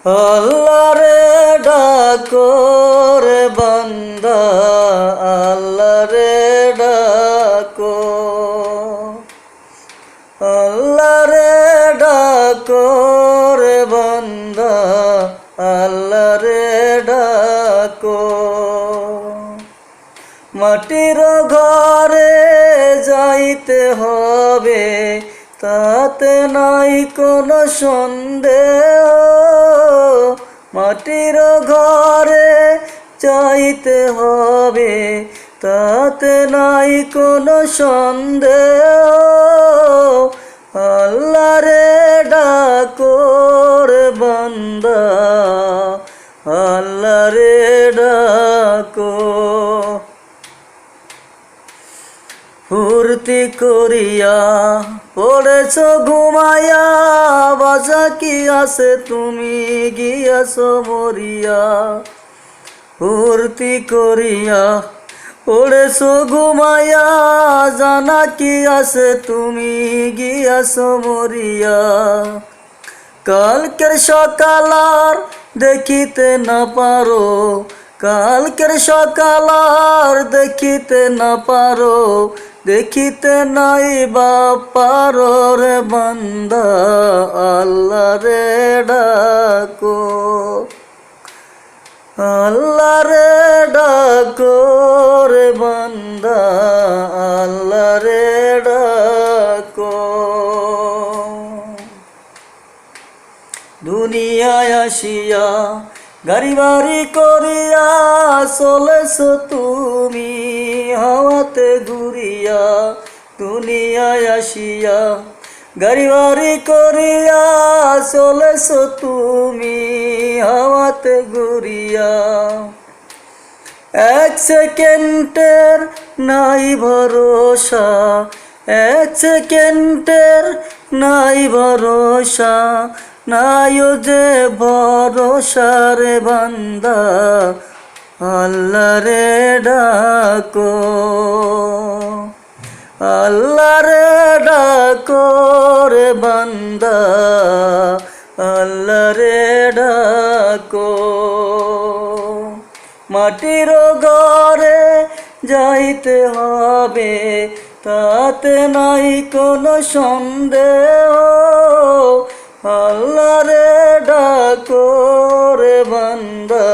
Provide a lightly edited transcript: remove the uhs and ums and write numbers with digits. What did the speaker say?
আল্লাহরে ডাকো রে বান্দা, আল্লাহরে ডাকো, আল্লাহরে ডাকো রে বান্দা, আল্লাহরে ডাকো। মাটির ঘরে যাইতে হবে, তাতে নাই কোনো সন্দেহ। মাটির ঘরে যাইতে হবে, তাতে নাই কোনো সন্দেহ। আল্লাহরে ডাকো রে বান্দা, আল্লাহরে ডাকো। ফুর্তি করিয়া পড়েছ ঘুমাইয়া, বাজা কি আছে তুমি গিয়াছ মরিয়া। ফুর্তি করিয়া পড়েছ ঘুমাইয়া, জানা কি আছে তুমি গিয়াছ মরিয়া। কালকের সকাল আর দেখিতে না পারো, কালকের সকাল আর দেখিতে না পারো, দেখিতে নাই বা পারো রে বান্দা, আল্লাহরে ডাকো, আল্লাহরে ডাকো রে বান্দা, আল্লাহরে ডাকো। দুনিয়ায় আসিয়া গাড়ি বাড়ি করিয়া চলেছ তুমি হাওয়াতে ঘুরিয়া। দুনিয়ায় আসিয়া গাড়ি বাড়ি করিয়া চলেছ তুমি হাওয়াতে ঘুরিয়া। এক সেকেন্ডের নাই ভরসা, এক সেকেন্ডের নাই ভরসা, নাই যে ভরসা রে বান্দা, আল্লাহরে ডাকো, আল্লাহরে ডাকো রে বান্দা, আল্লাহরে ডাকো। মাটির ঘরে যাইতে হবে, তাতে নাই কোনো সন্দেহ। আল্লাহরে ডাকো রে বান্দা,